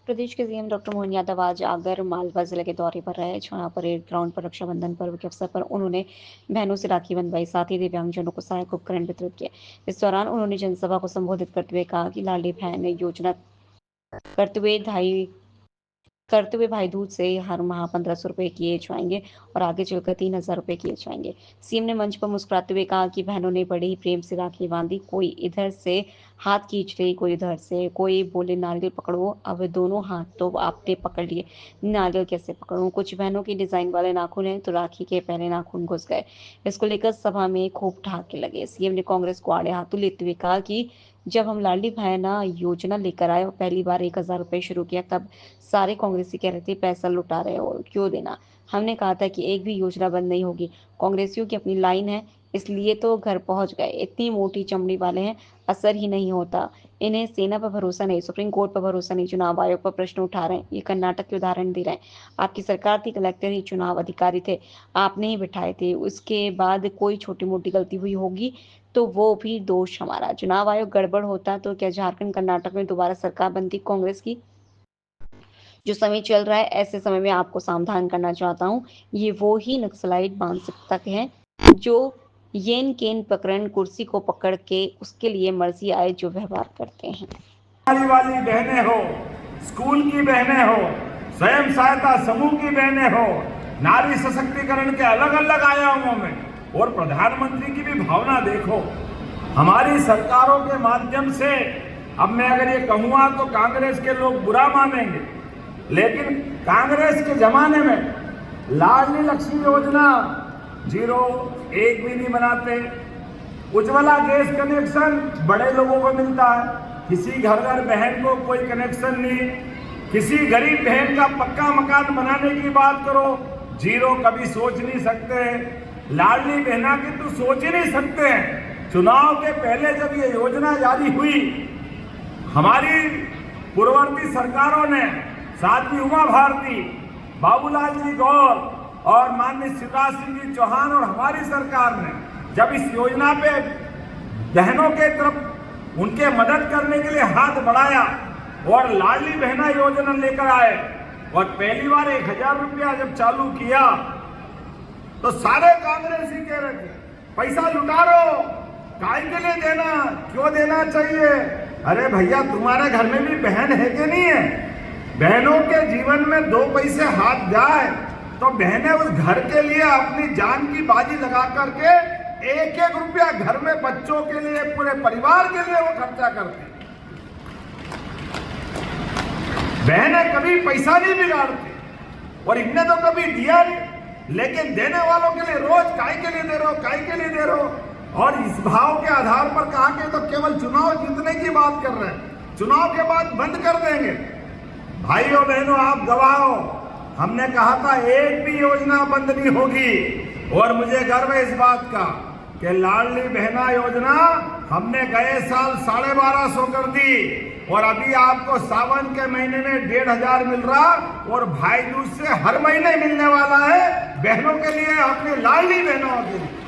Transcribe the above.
प्रदेश के CM doctor Mohan Yadav आज आगर मालवा जिले के दौरे पर रहे। जहां परेड ग्राउंड पर रक्षाबंधन पर्व के अवसर पर उन्होंने बहनों से राखी बंधवाई, साथ ही दिव्यांगजनों को सहायक उपकरण वितरित किए। इस दौरान उन्होंने जनसभा को संबोधित करते हुए कहा कि लाडली बहन योजना करते हुए भाई दूज से हर माह 1500 रुपए किए जाएंगे और आगे चलकर 3000 रुपए किए जाएंगे। सीएम ने मंच पर मुस्कुराते हुए कहा कि बहनों ने बड़े ही प्रेम से राखी बांधी। कोई इधर से हाथ खींच रही, कोई इधर से, कोई बोले नारियल पकड़ो। अब दोनों हाथ तो आपने पकड़ लिए, नारियल कैसे पकड़ूं? कुछ बहनों की डिजाइन वाले नाखून हैं तो राखी के पहले नाखून घुस गए। इसको लेकर सभा में खूब ठहाके लगे। सीएम ने कांग्रेस को आड़े हाथों लेते हुए कहा कि जब हम लाडली बहना योजना लेकर आए और पहली बार 1000 रुपए शुरू किया, तब सारे कांग्रेसी कह रहे थे पैसा लुटा रहे हो, क्यों देना। हमने कहा था कि एक भी योजना बंद नहीं होगी। कांग्रेसियों की अपनी लाइन है, इसलिए तो घर पहुंच गए। इतनी मोटी चमड़ी वाले हैं, असर ही नहीं होता। इन्हें सेना पर भरोसा नहीं, सुप्रीम कोर्ट पर भरोसा नहीं, चुनाव आयोग पर प्रश्न उठा रहे हैं। ये कर्नाटक के उदाहरण दे रहे हैं। आपकी सरकार थी, कलेक्टर ही चुनाव अधिकारी थे, आपने ही बिठाए थे। उसके बाद कोई छोटी मोटी गलती हुई होगी तो वो भी दोष हमारा। चुनाव आयोग गड़बड़ होता तो क्या झारखंड कर्नाटक में दोबारा सरकार बनती कांग्रेस की? जो समय चल रहा है, ऐसे समय में आपको सावधान करना चाहता हूँ। ये वो ही नक्सलाइट मानसिकता के हैं जो येन केन प्रकरण कुर्सी को पकड़ के उसके लिए मर्जी आए जो व्यवहार करते हैं। वाली बहनें हो, स्कूल की बहनें हो, स्वयं सहायता समूह की बहनें हो, नारी सशक्तिकरण के अलग अलग आयामों में, और प्रधानमंत्री की भी भावना देखो। हमारी सरकारों के माध्यम से, अब मैं अगर ये कहूँगा तो कांग्रेस के लोग बुरा मानेंगे, लेकिन कांग्रेस के जमाने में लाडली लक्ष्मी योजना 0 1 भी नहीं बनाते। उज्ज्वला गैस कनेक्शन बड़े लोगों को मिलता है, किसी घर बहन को कोई कनेक्शन नहीं। किसी गरीब बहन का पक्का मकान बनाने की बात करो, 0 कभी सोच नहीं सकते। लाडली बहना की तो सोच ही नहीं सकते हैं। चुनाव के पहले जब ये योजना जारी हुई, हमारी पूर्ववर्ती सरकारों ने, साध्वी उमा भारती, बाबूलाल जी गौर और माननीय शिवराज सिंह जी चौहान और हमारी सरकार ने जब इस योजना पे बहनों के तरफ उनके मदद करने के लिए हाथ बढ़ाया और लाडली बहना योजना लेकर आए और पहली बार 1000 रुपया जब चालू किया तो सारे कांग्रेसी कह रहे थे पैसा लुटा रहे हो, काय के लिए देना, क्यों देना चाहिए? अरे भैया, तुम्हारे घर में भी बहन है कि नहीं है? बहनों के जीवन में 2 पैसे हाथ जाए तो बहनें उस घर के लिए अपनी जान की बाजी लगा करके 1-1 रुपया घर में बच्चों के लिए, पूरे परिवार के लिए वो खर्चा करती। बहनें कभी पैसा नहीं बिगाड़ती और इनने तो कभी दिया नहीं, लेकिन देने वालों के लिए रोज काय के लिए दे रहे हो, काय के लिए दे रहे हो। और इस भाव के आधार पर कहा कि तो केवल चुनाव जीतने की बात कर रहे हैं, चुनाव के बाद बंद कर देंगे। भाइयों बहनों, आप गवाह हो, हमने कहा था एक भी योजना बंद नहीं होगी। और मुझे गर्व है इस बात का कि लाडली बहना योजना हमने गए साल 1250 कर दी और अभी आपको सावन के महीने में 1500 मिल रहा और भाई दूज से हर महीने मिलने वाला है बहनों के लिए, अपने लाडली बहनों के लिए।